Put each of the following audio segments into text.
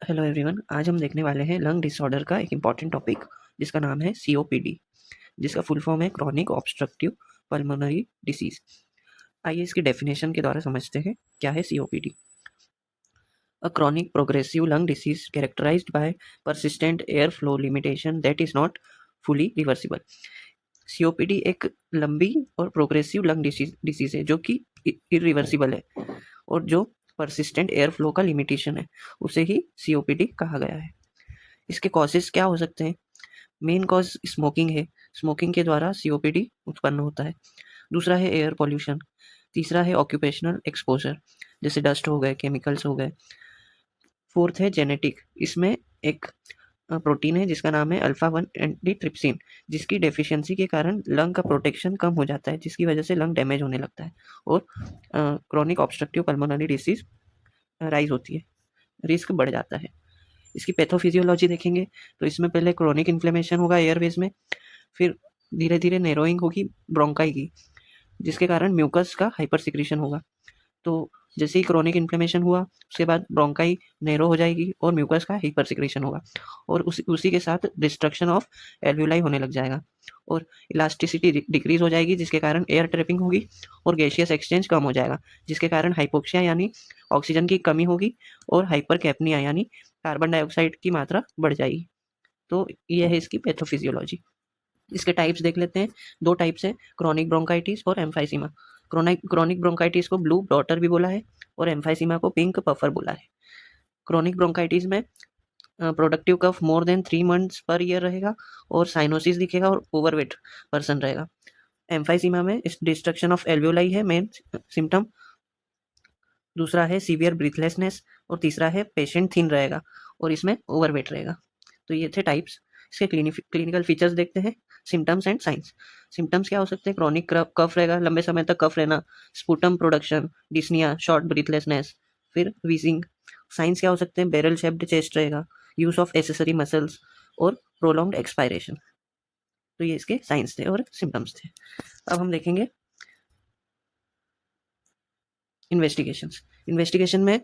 Hello everyone, आज हम देखने वाले हैं लंग डिसऑर्डर का एक इम्पॉर्टेंट टॉपिक जिसका नाम है सीओपीडी, जिसका फुल फॉर्म है क्रॉनिक ऑब्स्ट्रक्टिव पल्मोनरी डिसीज। आइए इसकी डेफिनेशन के द्वारा समझते हैं क्या है सीओपीडी। A chronic progressive lung disease characterized by persistent air flow limitation that is not fully reversible. COPD एक लंबी और प्रोग्रेसिव लंग डिसीज है जो कि इरिवर्सिबल है और जो परसिस्टेंट एयर फ्लो का लिमिटेशन है, उसे ही सीओपीडी कहा गया है। इसके कॉजेस क्या हो सकते हैं? मेन कॉज स्मोकिंग है। स्मोकिंग के द्वारा सीओपीडी उत्पन्न होता है। दूसरा है एयर पॉल्यूशन। तीसरा है ऑक्यूपेशनल एक्सपोजर, जैसे डस्ट हो गए, केमिकल्स हो गए। फोर्थ है जेनेटिक। इसमें एक प्रोटीन है जिसका नाम है अल्फा 1 एंटीट्रिप्सिन, जिसकी डेफिशिएंसी के कारण लंग का प्रोटेक्शन कम हो जाता है, जिसकी वजह से लंग डैमेज होने लगता है और chronic obstructive pulmonary disease rise होती है, रिस्क बढ़ जाता है। इसकी पैथोफिजियोलॉजी देखेंगे तो इसमें पहले क्रोनिक इन्फ्लेमेशन होगा एयरवेज में, फिर धीरे धीरे नैरोइंग होगी ब्रोंकाई की, जिसके कारण म्यूकस का हाइपर सिक्रीशन होगा। तो जैसे ही क्रोनिक इन्फ्लेमेशन हुआ उसके बाद ब्रोंकाई नैरो हो जाएगी और म्यूकस का हाइपर सिक्रीशन होगा और उसी के साथ डिस्ट्रक्शन ऑफ एल्व्यूलाई होने लग जाएगा और इलास्टिसिटी डिक्रीज हो जाएगी, जिसके कारण एयर ट्रैपिंग होगी और गैसियस एक्सचेंज कम हो जाएगा, जिसके कारण हाइपोक्सिया यानी ऑक्सीजन की कमी होगी और हाइपर कैप्निया यानी कार्बन डाइऑक्साइड की मात्रा बढ़ जाएगी। तो ये है इसकी पैथोफिजियोलॉजी। इसके टाइप्स देख लेते हैं। दो टाइप्स है, क्रॉनिक ब्रोंकाइटिस और एम्फाइसीमा। क्रॉनिक ब्रोंकाइटिस को ब्लू डॉटर भी बोला है और एम्फाइसीमा को पिंक पफर बोला है। क्रॉनिक ब्रोंकाइटिस में productive cough more than 3 months per year रहेगा और साइनोसिस दिखेगा और ओवरवेट पर्सन रहेगा। एम्फाइसीमा में डिस्ट्रक्शन ऑफ एल्वियोलाई है मेन सिम्टम। दूसरा है सीवियर ब्रीथलेसनेस और तीसरा है पेशेंट थिन रहेगा और इसमें ओवरवेट रहेगा। तो ये थे टाइप्स। इसके क्लिनिकल फीचर्स देखते हैं, सिम्टम्स एंड साइंस। सिम्टम्स क्या हो सकते हैं? क्रॉनिक कफ रहेगा, लंबे समय तक कफ रहना, sputum production, dyspnoea, short breathlessness, फिर वीजिंग। साइंस क्या हो सकते हैं? बैरल शेप्ड चेस्ट रहेगा, यूज ऑफ एसेसरी मसल्स और प्रोलॉन्ग्ड एक्सपायरेशन। तो ये इसके साइंस थे और सिम्टम्स थे। अब हम देखेंगे इन्वेस्टिगेशन में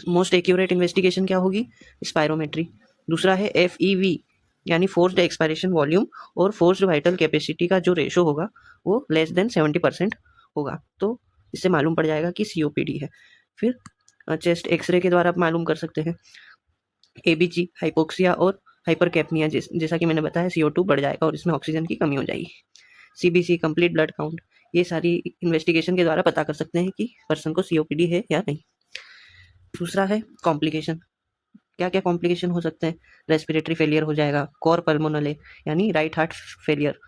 मोस्ट एक्यूरेट इन्वेस्टिगेशन क्या होगी? स्पायरोमेट्री। दूसरा है FEV यानी फोर्स्ड एक्सपायरेशन वॉल्यूम और फोर्स्ड वाइटल कैपेसिटी का जो रेशो होगा वो लेस देन 70% होगा, तो इससे मालूम पड़ जाएगा कि सीओपीडी है। फिर चेस्ट एक्सरे के द्वारा आप मालूम कर सकते हैं। ABG हाइपोक्सिया और हाइपरकैप्निया, जैसा कि मैंने बताया CO2 बढ़ जाएगा और इसमें ऑक्सीजन की कमी हो जाएगी। CBC कंप्लीट ब्लड काउंट, ये सारी इन्वेस्टिगेशन के द्वारा पता कर सकते हैं कि पर्सन को सीओपीडी है या नहीं। दूसरा है कॉम्प्लिकेशन। क्या क्या कॉम्प्लिकेशन हो सकते हैं? रेस्पिरेटरी फेलियर हो जाएगा, कोर पल्मोनले यानी right heart failure,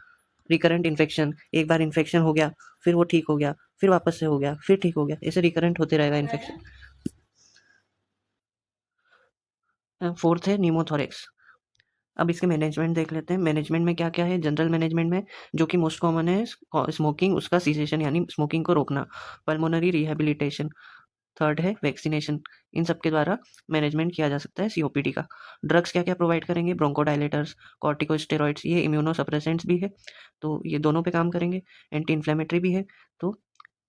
recurrent infection, एक बार इन्फेक्शन हो गया फिर वो ठीक हो गया, फिर वापस से हो गया, फिर ठीक हो गया, ऐसे रिकरेंट होते रहेगा इन्फेक्शन। फोर्थ है न्यूमोथोरेक्स। अब इसके मैनेजमेंट देख लेते हैं। मैनेजमेंट में क्या क्या है? जनरल मैनेजमेंट में जो कि मोस्ट कॉमन है स्मोकिंग, उसका सीसेशन यानी स्मोकिंग को रोकना, पल्मोनरी रिहेबिलिटेशन। थर्ड है वैक्सीनेशन। इन सब के द्वारा मैनेजमेंट किया जा सकता है सीओपीडी का। ड्रग्स क्या क्या प्रोवाइड करेंगे? ब्रोंकोडायलेटर्स, कॉर्टिकोस्टेरॉइड्स, ये इम्यूनोसप्रेसेंट्स भी है तो ये दोनों पे काम करेंगे। एंटी इन्फ्लेमेटरी भी है तो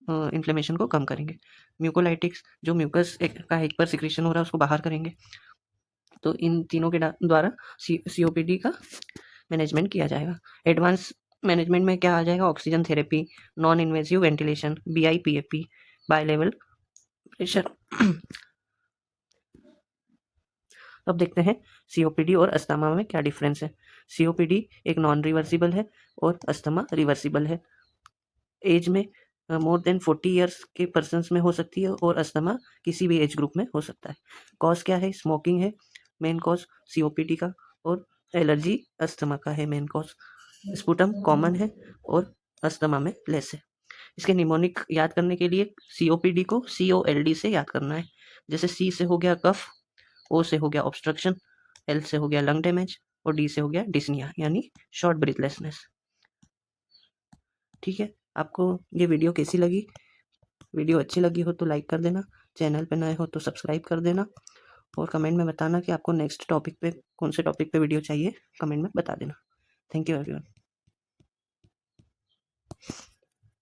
इन्फ्लेमेशन को कम करेंगे। म्यूकोलाइटिक्स, जो म्यूकस का हाइपर सिक्रीशन हो रहा है उसको बाहर करेंगे। तो इन तीनों के द्वारा सीओपीडी का मैनेजमेंट किया जाएगा। एडवांस मैनेजमेंट में क्या आ जाएगा? Oxygen therapy, non invasive ventilation, BIPAP, by level pressure. अब देखते हैं सीओपीडी और अस्थमा में क्या डिफरेंस है। सीओपीडी एक नॉन रिवर्सिबल है और अस्थमा रिवर्सिबल है। एज में मोर देन 40 ईयर्स के पर्सन में हो सकती है और अस्थमा किसी भी एज ग्रुप में हो सकता है। कॉज क्या है? स्मोकिंग है मेन कॉज सीओपीडी का और एलर्जी अस्थमा का है मेन कॉज। स्पुटम कॉमन है और अस्थमा में लेस है। इसके निमोनिक याद करने के लिए सीओपीडी को COLD से याद करना है। जैसे C से हो गया कफ, O से हो गया ऑब्स्ट्रक्शन, L से हो गया लंग डैमेज और D से हो गया डिस्निया यानी शॉर्ट ब्रीथलेसनेस। ठीक है, आपको ये वीडियो कैसी लगी? वीडियो अच्छी लगी हो तो लाइक कर देना, चैनल पे नए हो तो सब्सक्राइब कर देना और कमेंट में बताना कि आपको नेक्स्ट टॉपिक पे कौन से टॉपिक पे वीडियो चाहिए, कमेंट में बता देना। Thank you everyone.